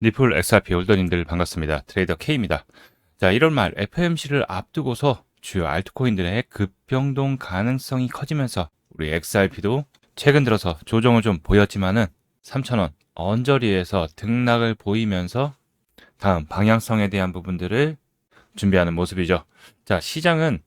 리플 XRP 홀더님들 반갑습니다. 트레이더 K입니다. 자, 1월 말 FOMC를 앞두고서 주요 알트코인들의 급변동 가능성이 커지면서 우리 XRP도 최근 들어서 조정을 좀 보였지만은 3,000원 언저리에서 등락을 보이면서 다음 방향성에 대한 부분들을 준비하는 모습이죠. 자, 시장은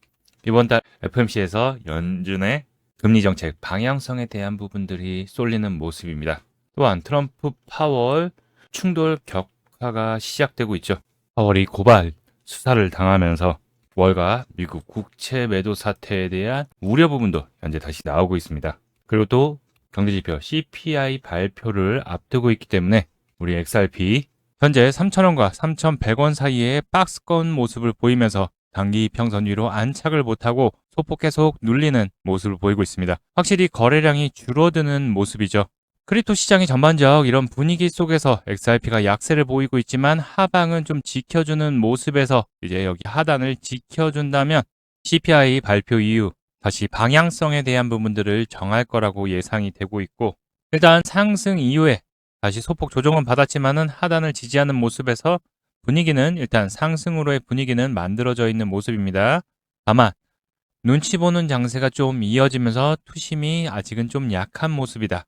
이번 달 FOMC에서 연준의 금리 정책 방향성에 대한 부분들이 쏠리는 모습입니다. 또한 트럼프 파월 충돌 격화가 시작되고 있죠. 파월이 고발 수사를 당하면서 월가 미국 국채 매도 사태에 대한 우려 부분도 현재 다시 나오고 있습니다. 그리고 또 경제지표 CPI 발표를 앞두고 있기 때문에 우리 XRP 현재 3,000원과 3,100원 사이의 박스권 모습을 보이면서 단기 이평선 위로 안착을 못하고 소폭 계속 눌리는 모습을 보이고 있습니다. 확실히 거래량이 줄어드는 모습이죠. 크립토 시장이 전반적 이런 분위기 속에서 XRP가 약세를 보이고 있지만 하방은 좀 지켜주는 모습에서 이제 여기 하단을 지켜준다면 CPI 발표 이후 다시 방향성에 대한 부분들을 정할 거라고 예상이 되고 있고, 일단 상승 이후에 다시 소폭 조정은 받았지만은 하단을 지지하는 모습에서 분위기는 일단 상승으로의 분위기는 만들어져 있는 모습입니다. 다만 눈치 보는 장세가 좀 이어지면서 투심이 아직은 좀 약한 모습이다.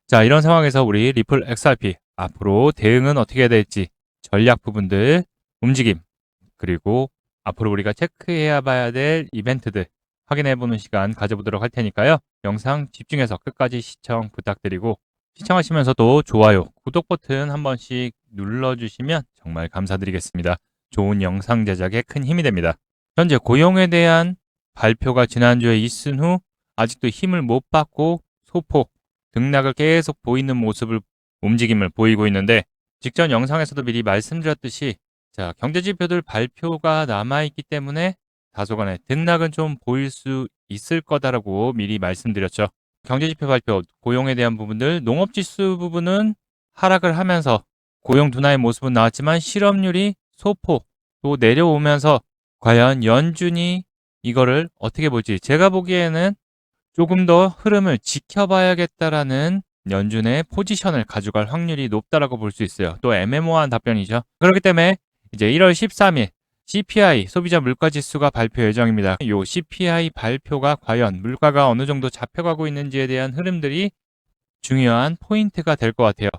자, 이런 상황에서 우리 리플 XRP 앞으로 대응은 어떻게 해야 될지 전략 부분들, 움직임, 그리고 앞으로 우리가 체크해야 봐야 될 이벤트들 확인해보는 시간 가져보도록 할 테니까요. 영상 집중해서 끝까지 시청 부탁드리고, 시청하시면서도 좋아요, 구독 버튼 한 번씩 눌러주시면 정말 감사드리겠습니다. 좋은 영상 제작에 큰 힘이 됩니다. 현재 고용에 대한 발표가 지난주에 있은 후 아직도 힘을 못 받고 소폭 등락을 계속 보이는 모습을 움직임을 보이고 있는데, 직전 영상에서도 미리 말씀드렸듯이 자, 경제지표들 발표가 남아있기 때문에 다소간의 등락은 좀 보일 수 있을 거다라고 미리 말씀드렸죠. 경제지표 발표, 고용에 대한 부분들, 농업지수 부분은 하락을 하면서 고용 둔화의 모습은 나왔지만 실업률이 소폭 또 내려오면서 과연 연준이 이거를 어떻게 볼지, 제가 보기에는 조금 더 흐름을 지켜봐야겠다라는 연준의 포지션을 가져갈 확률이 높다라고 볼 수 있어요. 또 애매모호한 답변이죠. 그렇기 때문에 이제 1월 13일 CPI 소비자 물가지수가 발표 예정입니다. 이 CPI 발표가 과연 물가가 어느 정도 잡혀가고 있는지에 대한 흐름들이 중요한 포인트가 될 것 같아요.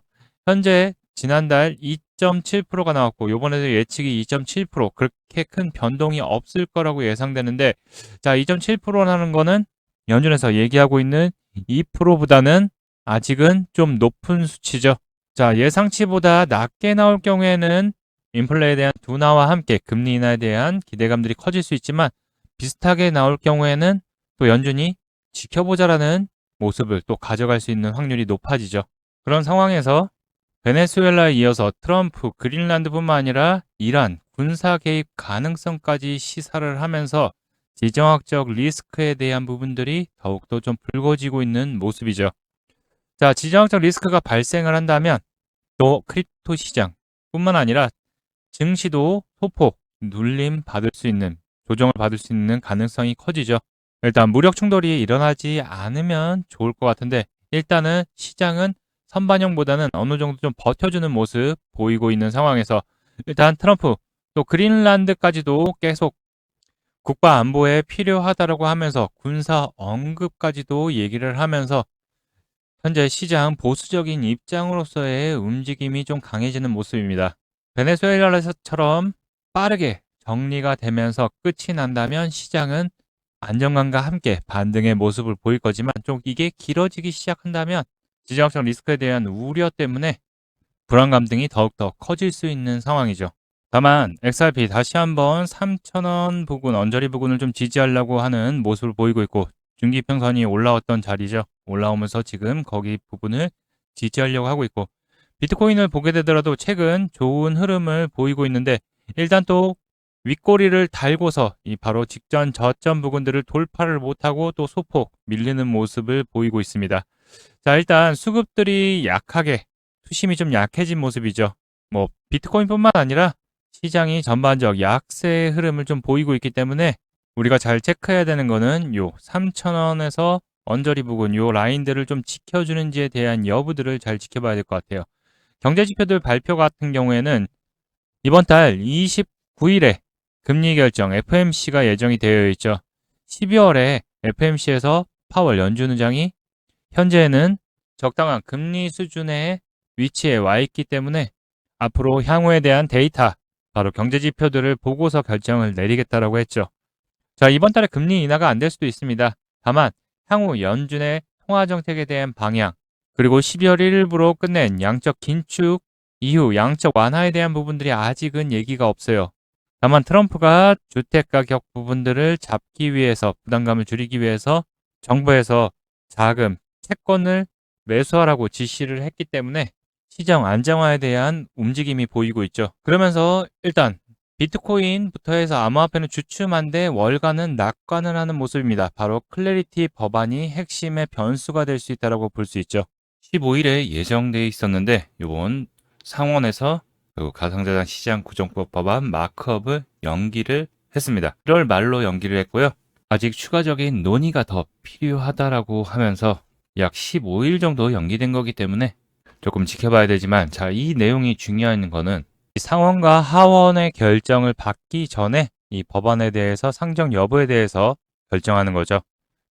현재 지난달 2.7%가 나왔고 이번에도 예측이 2.7%, 그렇게 큰 변동이 없을 거라고 예상되는데, 자, 2.7%라는 거는 연준에서 얘기하고 있는 2%보다는 아직은 좀 높은 수치죠. 자, 예상치보다 낮게 나올 경우에는 인플레에 대한 둔화와 함께 금리 인하에 대한 기대감들이 커질 수 있지만, 비슷하게 나올 경우에는 또 연준이 지켜보자라는 모습을 또 가져갈 수 있는 확률이 높아지죠. 그런 상황에서 베네수엘라에 이어서 트럼프, 그린란드뿐만 아니라 이란 군사 개입 가능성까지 시사를 하면서 지정학적 리스크에 대한 부분들이 더욱더 좀 불거지고 있는 모습이죠. 자, 지정학적 리스크가 발생을 한다면 또 크립토 시장뿐만 아니라 증시도 소폭 눌림 받을 수 있는, 조정을 받을 수 있는 가능성이 커지죠. 일단 무력 충돌이 일어나지 않으면 좋을 것 같은데, 일단은 시장은 선반영보다는 어느 정도 좀 버텨주는 모습 보이고 있는 상황에서 일단 트럼프 또 그린란드까지도 계속 국가 안보에 필요하다라고 하면서 군사 언급까지도 얘기를 하면서 현재 시장 보수적인 입장으로서의 움직임이 좀 강해지는 모습입니다. 베네수엘라처럼 빠르게 정리가 되면서 끝이 난다면 시장은 안정감과 함께 반등의 모습을 보일 거지만, 좀 이게 길어지기 시작한다면 지정학적 리스크에 대한 우려 때문에 불안감 등이 더욱더 커질 수 있는 상황이죠. 다만 XRP 다시 한번 3,000원 부근, 언저리 부근을 좀 지지하려고 하는 모습을 보이고 있고, 중기평선이 올라왔던 자리죠. 올라오면서 지금 거기 부분을 지지하려고 하고 있고, 비트코인을 보게 되더라도 최근 좋은 흐름을 보이고 있는데, 일단 또 윗꼬리를 달고서 이 바로 직전 저점 부근들을 돌파를 못하고 또 소폭 밀리는 모습을 보이고 있습니다. 자, 일단 수급들이 약하게, 투심이 좀 약해진 모습이죠. 뭐 비트코인뿐만 아니라 시장이 전반적 약세의 흐름을 좀 보이고 있기 때문에 우리가 잘 체크해야 되는 거는 요 3,000원에서 언저리 부근 요 라인들을 좀 지켜주는지에 대한 여부들을 잘 지켜봐야 될 것 같아요. 경제지표들 발표 같은 경우에는 이번 달 29일에 금리 결정 FMC가 예정이 되어 있죠. 12월에 FMC에서 파월 연준 의장이 현재는 적당한 금리 수준의 위치에 와 있기 때문에 앞으로 향후에 대한 데이터, 바로 경제지표들을 보고서 결정을 내리겠다라고 했죠. 자, 이번 달에 금리 인하가 안 될 수도 있습니다. 다만 향후 연준의 통화 정책에 대한 방향, 그리고 12월 1일부로 끝낸 양적 긴축 이후 양적 완화에 대한 부분들이 아직은 얘기가 없어요. 다만 트럼프가 주택 가격 부분들을 잡기 위해서, 부담감을 줄이기 위해서 정부에서 자금, 채권을 매수하라고 지시를 했기 때문에 시장 안정화에 대한 움직임이 보이고 있죠. 그러면서 일단 비트코인부터 해서 암호화폐는 주춤한데 월가는 낙관을 하는 모습입니다. 바로 클래리티 법안이 핵심의 변수가 될 수 있다고 볼 수 있죠. 15일에 예정돼 있었는데 이번 상원에서 가상자산 시장 구정법 법안 마크업을 연기를 했습니다. 1월 말로 연기를 했고요. 아직 추가적인 논의가 더 필요하다라고 하면서 약 15일 정도 연기된 거기 때문에 조금 지켜봐야 되지만, 자, 이 내용이 중요한 거는 상원과 하원의 결정을 받기 전에 이 법안에 대해서 상정 여부에 대해서 결정하는 거죠.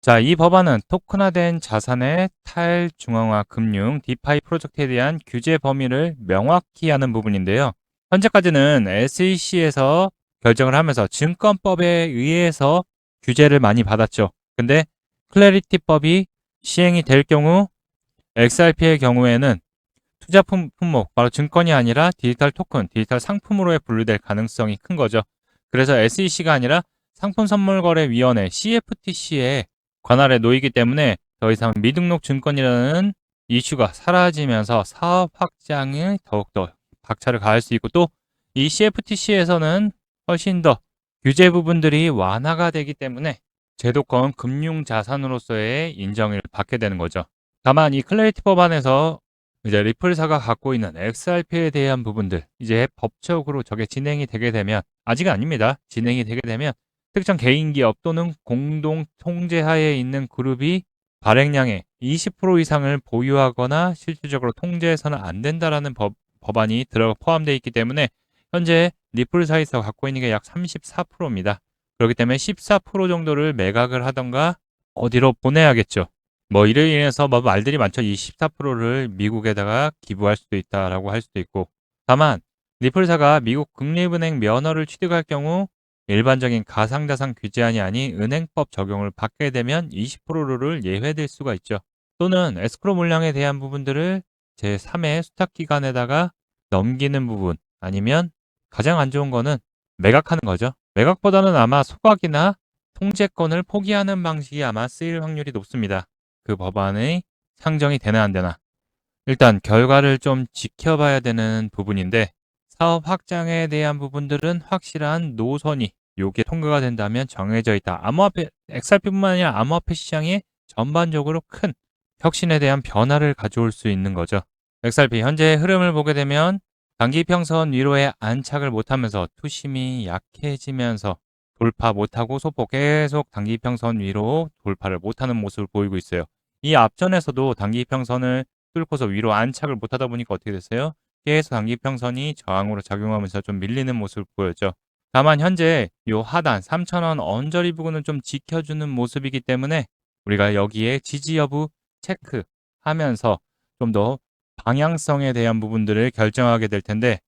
자, 이 법안은 토큰화된 자산의 탈중앙화 금융 디파이 프로젝트에 대한 규제 범위를 명확히 하는 부분인데요. 현재까지는 SEC에서 결정을 하면서 증권법에 의해서 규제를 많이 받았죠. 근데 클래리티법이 시행이 될 경우 XRP의 경우에는 투자 품목, 바로 증권이 아니라 디지털 토큰, 디지털 상품으로 분류될 가능성이 큰 거죠. 그래서 SEC가 아니라 상품선물거래위원회 CFTC에 관할에 놓이기 때문에 더 이상 미등록 증권이라는 이슈가 사라지면서 사업 확장에 더욱더 박차를 가할 수 있고, 또 이 CFTC에서는 훨씬 더 규제 부분들이 완화가 되기 때문에 제도권 금융자산으로서의 인정을 받게 되는 거죠. 다만 이 클래리티 법안에서 이제 리플사가 갖고 있는 XRP에 대한 부분들, 이제 법적으로 저게 진행이 되게 되면, 아직은 아닙니다. 진행이 되게 되면 특정 개인 기업 또는 공동 통제하에 있는 그룹이 발행량의 20% 이상을 보유하거나 실질적으로 통제해서는 안 된다라는 법안이 포함되어 있기 때문에 현재 리플사에서 갖고 있는 게 약 34%입니다. 그렇기 때문에 14% 정도를 매각을 하던가 어디로 보내야겠죠. 뭐 이를 인해서 뭐 말들이 많죠. 이 14%를 미국에다가 기부할 수도 있다라고 할 수도 있고. 다만 리플사가 미국 국립은행 면허를 취득할 경우 일반적인 가상자산 규제안이 아닌 은행법 적용을 받게 되면 20%를 예외될 수가 있죠. 또는 에스크로 물량에 대한 부분들을 제3의 수탁기관에다가 넘기는 부분, 아니면 가장 안 좋은 거는 매각하는 거죠. 매각보다는 아마 소각이나 통제권을 포기하는 방식이 아마 쓰일 확률이 높습니다. 그 법안이 상정이 되나 안 되나. 일단 결과를 좀 지켜봐야 되는 부분인데, 사업 확장에 대한 부분들은 확실한 노선이 요게 통과가 된다면 정해져 있다. 암호화폐, XRP뿐만 아니라 암호화폐 시장에 전반적으로 큰 혁신에 대한 변화를 가져올 수 있는 거죠. XRP 현재의 흐름을 보게 되면 단기 평선 위로에 안착을 못하면서 투심이 약해지면서 돌파 못하고 소폭 계속 단기 평선 위로 돌파를 못하는 모습을 보이고 있어요. 이 앞전에서도 단기 평선을 뚫고서 위로 안착을 못하다 보니까 어떻게 됐어요? 계속 단기 평선이 저항으로 작용하면서 좀 밀리는 모습을 보였죠. 다만 현재 요 하단 3,000원 언저리 부분을 좀 지켜주는 모습이기 때문에 우리가 여기에 지지 여부 체크하면서 좀 더 방향성에 대한 부분들을 결정하게 될 텐데,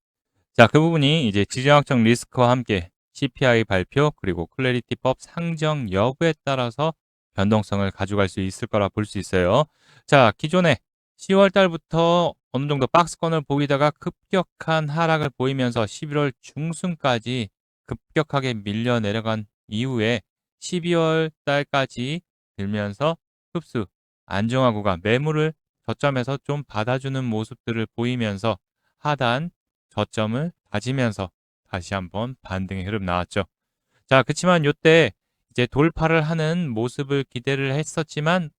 자, 그 부분이 이제 지정학적 리스크와 함께 CPI 발표 그리고 클래리티법 상정 여부에 따라서 변동성을 가져갈 수 있을 거라 볼 수 있어요. 자, 기존에 10월 달부터 어느 정도 박스권을 보이다가 급격한 하락을 보이면서 11월 중순까지 급격하게 밀려 내려간 이후에 12월 달까지 들면서 흡수 안정화구가 매물을 저점에서 좀 받아주는 모습들을 보이면서 하단 저점을 다지면서 다시 한번 반등의 흐름 나왔죠. 자, 그렇지만 이때 이제 돌파를 하는 모습을 기대를 했었지만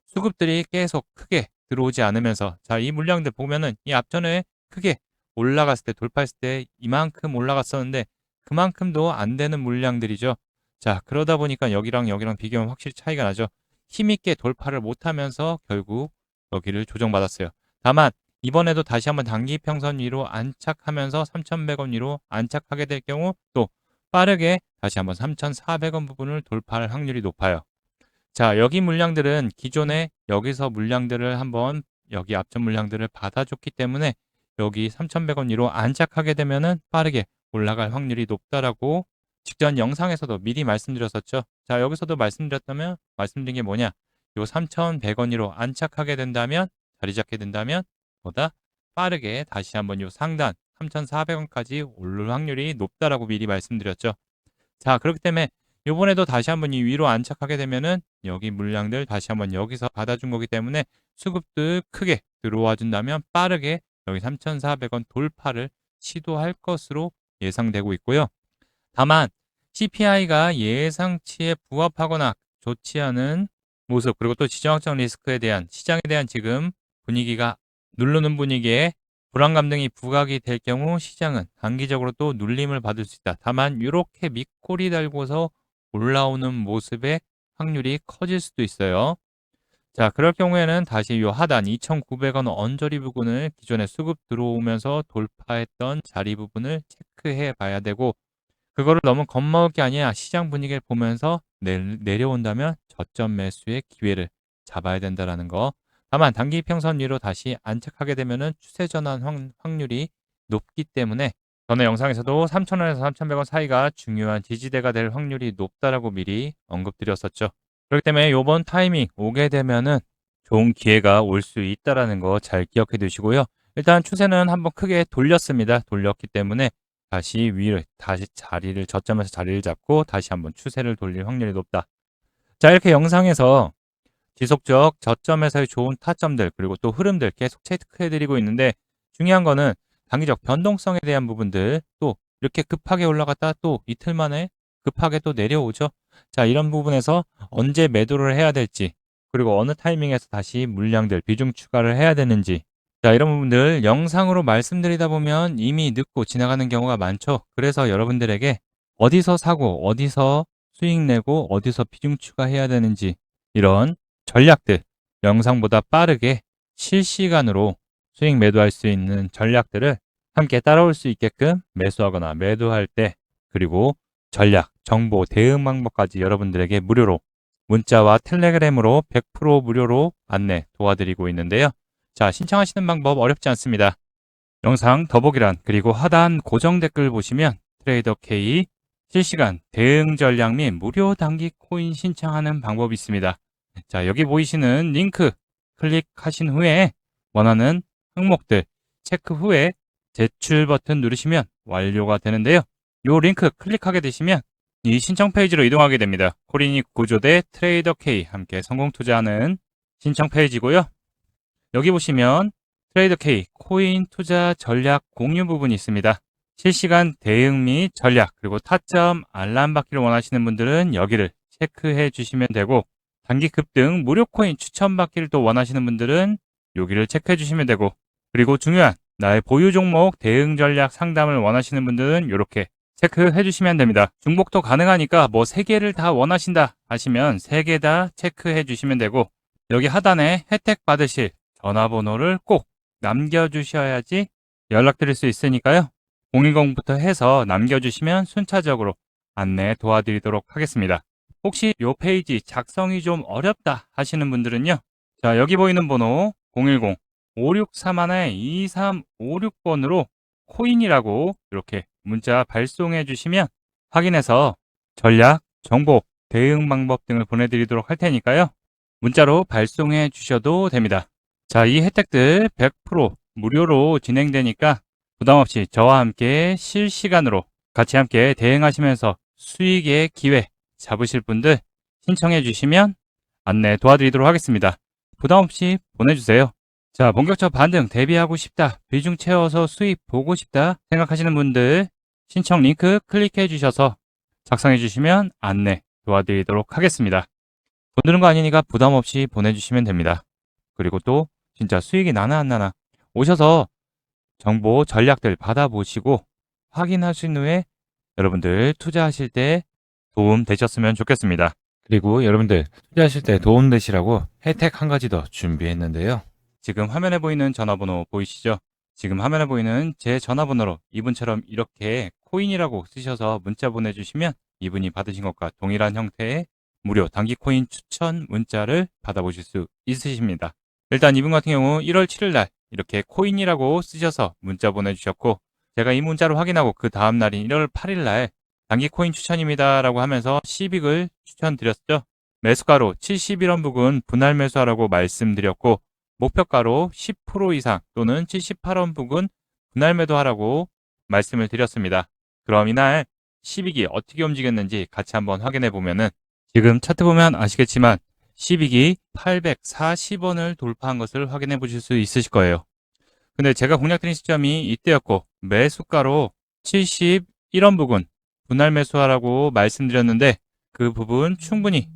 수급들이 계속 크게 들어오지 않으면서, 자, 이 물량들 보면은 이 앞전에 크게 올라갔을 때, 돌파했을 때 이만큼 올라갔었는데 그만큼도 안 되는 물량들이죠. 자, 그러다 보니까 여기랑 여기랑 비교하면 확실히 차이가 나죠. 힘있게 돌파를 못하면서 결국 여기를 조정받았어요. 다만 이번에도 다시 한번 단기평선 위로 안착하면서 3,100원 위로 안착하게 될 경우 또 빠르게 다시 한번 3,400원 부분을 돌파할 확률이 높아요. 자, 여기 물량들은 기존에 여기서 물량들을 한번 여기 앞전 물량들을 받아줬기 때문에 여기 3,100원 위로 안착하게 되면은 빠르게 올라갈 확률이 높다라고 직전 영상에서도 미리 말씀드렸었죠. 자, 여기서도 말씀드린 게 뭐냐? 요 3,100원 위로 안착하게 된다면, 자리 잡게 된다면 보다 빠르게 다시 한번 요 상단 3,400원까지 오를 확률이 높다라고 미리 말씀드렸죠. 자, 그렇기 때문에 요번에도 다시 한번 이 위로 안착하게 되면은 여기 물량들 다시 한번 여기서 받아준 거기 때문에 수급들 크게 들어와 준다면 빠르게 여기 3,400원 돌파를 시도할 것으로 예상되고 있고요. 다만 CPI가 예상치에 부합하거나 좋지 않은 모습, 그리고 또 지정학적 리스크에 대한 시장에 대한 지금 분위기가 누르는 분위기에 불안감 등이 부각이 될 경우 시장은 단기적으로 또 눌림을 받을 수 있다. 다만 이렇게 밑꼬리 달고서 올라오는 모습의 확률이 커질 수도 있어요. 자, 그럴 경우에는 다시 이 하단 2,900원 언저리 부분을 기존에 수급 들어오면서 돌파했던 자리 부분을 체크해 봐야 되고, 그거를 너무 겁먹을 게 아니라 시장 분위기를 보면서 내려온다면 저점 매수의 기회를 잡아야 된다라는 거. 다만 단기 평선 위로 다시 안착하게 되면은 추세 전환 확률이 높기 때문에 전에 영상에서도 3,000원에서 3,100원 사이가 중요한 지지대가 될 확률이 높다라고 미리 언급드렸었죠. 그렇기 때문에 이번 타이밍 오게 되면은 좋은 기회가 올 수 있다라는 거 잘 기억해 두시고요. 일단 추세는 한번 크게 돌렸습니다. 돌렸기 때문에 다시 위로 다시 저점에서 자리를 잡고 다시 한번 추세를 돌릴 확률이 높다. 자, 이렇게 영상에서 지속적 저점에서의 좋은 타점들 그리고 또 흐름들 계속 체크해 드리고 있는데, 중요한 거는 단기적 변동성에 대한 부분들, 또 이렇게 급하게 올라갔다 또 이틀 만에 급하게 또 내려오죠. 자, 이런 부분에서 언제 매도를 해야 될지, 그리고 어느 타이밍에서 다시 물량들 비중 추가를 해야 되는지, 자, 이런 부분들 영상으로 말씀드리다 보면 이미 늦고 지나가는 경우가 많죠. 그래서 여러분들에게 어디서 사고 어디서 수익 내고 어디서 비중 추가해야 되는지 이런 전략들, 영상보다 빠르게 실시간으로 수익 매도할 수 있는 전략들을 함께 따라올 수 있게끔 매수하거나 매도할 때, 그리고 전략, 정보, 대응 방법까지 여러분들에게 무료로 문자와 텔레그램으로 100% 무료로 안내 도와드리고 있는데요. 자, 신청하시는 방법 어렵지 않습니다. 영상 더보기란 그리고 하단 고정 댓글 보시면 트레이더 K 실시간 대응 전략 및 무료 단기 코인 신청하는 방법이 있습니다. 자, 여기 보이시는 링크 클릭하신 후에 원하는 항목들 체크 후에 제출 버튼 누르시면 완료가 되는데요. 이 링크 클릭하게 되시면 이 신청 페이지로 이동하게 됩니다. 코린이 구조대 트레이더 K 함께 성공 투자하는 신청 페이지고요. 여기 보시면 트레이더 K 코인 투자 전략 공유 부분이 있습니다. 실시간 대응 및 전략 그리고 타점 알람 받기를 원하시는 분들은 여기를 체크해 주시면 되고, 단기 급등 무료 코인 추천 받기를 또 원하시는 분들은 여기를 체크해 주시면 되고, 그리고 중요한 나의 보유 종목 대응 전략 상담을 원하시는 분들은 이렇게 체크해 주시면 됩니다. 중복도 가능하니까 뭐 3개를 다 원하신다 하시면 3개 다 체크해 주시면 되고, 여기 하단에 혜택 받으실 전화번호를 꼭 남겨주셔야지 연락드릴 수 있으니까요. 010부터 해서 남겨주시면 순차적으로 안내 도와드리도록 하겠습니다. 혹시 이 페이지 작성이 좀 어렵다 하시는 분들은요. 자, 여기 보이는 번호 010-5631-2356번으로 코인이라고 이렇게 문자 발송해 주시면 확인해서 전략, 정보, 대응 방법 등을 보내드리도록 할 테니까요. 문자로 발송해 주셔도 됩니다. 자, 이 혜택들 100% 무료로 진행되니까 부담없이 저와 함께 실시간으로 같이 함께 대응하시면서 수익의 기회 잡으실 분들 신청해 주시면 안내 도와드리도록 하겠습니다. 부담없이 보내주세요. 자, 본격적 반등 대비하고 싶다, 비중 채워서 수익 보고 싶다 생각하시는 분들 신청 링크 클릭해 주셔서 작성해 주시면 안내 도와드리도록 하겠습니다. 돈 드는 거 아니니까 부담 없이 보내주시면 됩니다. 그리고 또 진짜 수익이 나나 안 나나 오셔서 정보 전략들 받아보시고 확인하신 후에 여러분들 투자하실 때 도움 되셨으면 좋겠습니다. 그리고 여러분들 투자하실 때 도움 되시라고 혜택 한 가지 더 준비했는데요. 지금 화면에 보이는 전화번호 보이시죠? 지금 화면에 보이는 제 전화번호로 이분처럼 이렇게 코인이라고 쓰셔서 문자 보내주시면 이분이 받으신 것과 동일한 형태의 무료 단기 코인 추천 문자를 받아보실 수 있으십니다. 일단 이분 같은 경우 1월 7일 날 이렇게 코인이라고 쓰셔서 문자 보내주셨고, 제가 이 문자를 확인하고 그 다음 날인 1월 8일 날 단기 코인 추천입니다 라고 하면서 시빅을 추천드렸죠. 매수가로 71원 부근 분할 매수하라고 말씀드렸고, 목표가로 10% 이상 또는 78원 부근 분할 매도하라고 말씀을 드렸습니다. 그럼 이날 시빅이 어떻게 움직였는지 같이 한번 확인해 보면은, 지금 차트 보면 아시겠지만 시빅이 840원을 돌파한 것을 확인해 보실 수 있으실 거예요. 근데 제가 공략드린 시점이 이때였고, 매수가로 71원 부근 분할 매수하라고 말씀드렸는데 그 부분 충분히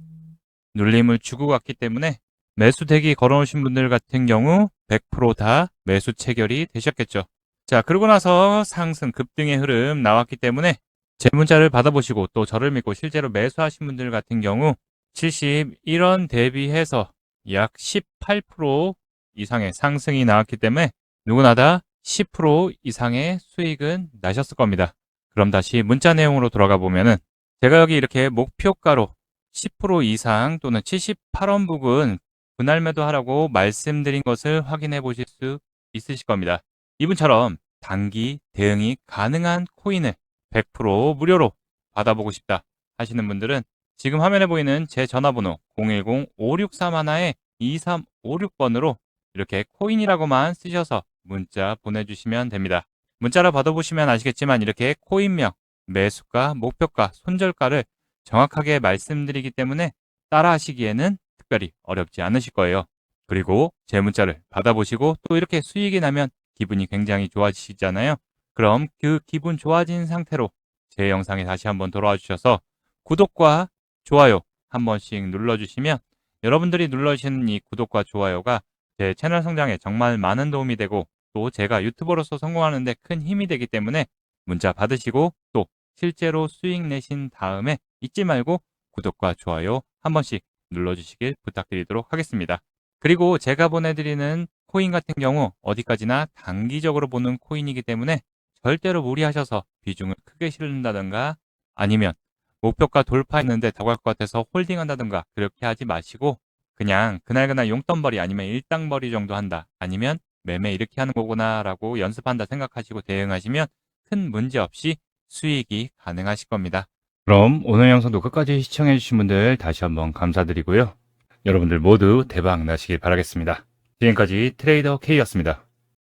눌림을 주고 갔기 때문에 매수 대기 걸어놓으신 분들 같은 경우 100% 다 매수 체결이 되셨겠죠. 자, 그러고 나서 상승 급등의 흐름 나왔기 때문에 제 문자를 받아보시고 또 저를 믿고 실제로 매수하신 분들 같은 경우 71원 대비해서 약 18% 이상의 상승이 나왔기 때문에 누구나 다 10% 이상의 수익은 나셨을 겁니다. 그럼 다시 문자 내용으로 돌아가 보면은, 제가 여기 이렇게 목표가로 10% 이상 또는 78원 부근 분할 매도하라고 말씀드린 것을 확인해 보실 수 있으실 겁니다. 이분처럼 단기 대응이 가능한 코인을 100% 무료로 받아보고 싶다 하시는 분들은 지금 화면에 보이는 제 전화번호 010-5631-2356번으로 이렇게 코인이라고만 쓰셔서 문자 보내주시면 됩니다. 문자로 받아보시면 아시겠지만 이렇게 코인명, 매수가, 목표가, 손절가를 정확하게 말씀드리기 때문에 따라 하시기에는 특별히 어렵지 않으실 거예요. 그리고 제 문자를 받아보시고 또 이렇게 수익이 나면 기분이 굉장히 좋아지시잖아요. 그럼 그 기분 좋아진 상태로 제 영상에 다시 한번 돌아와 주셔서 구독과 좋아요 한 번씩 눌러주시면, 여러분들이 눌러주시는 이 구독과 좋아요가 제 채널 성장에 정말 많은 도움이 되고 또 제가 유튜버로서 성공하는 데 큰 힘이 되기 때문에 문자 받으시고 또 실제로 수익 내신 다음에 잊지 말고 구독과 좋아요 한 번씩 눌러주시길 부탁드리도록 하겠습니다. 그리고 제가 보내드리는 코인 같은 경우 어디까지나 단기적으로 보는 코인이기 때문에 절대로 무리하셔서 비중을 크게 실는다든가 아니면 목표가 돌파했는데 더 갈 것 같아서 홀딩한다든가 그렇게 하지 마시고, 그냥 그날그날 용돈벌이 아니면 일당벌이 정도 한다, 아니면 매매 이렇게 하는 거구나 라고 연습한다 생각하시고 대응하시면 큰 문제 없이 수익이 가능하실 겁니다. 그럼 오늘 영상도 끝까지 시청해주신 분들 다시 한번 감사드리고요. 여러분들 모두 대박 나시길 바라겠습니다. 지금까지 트레이더 K였습니다.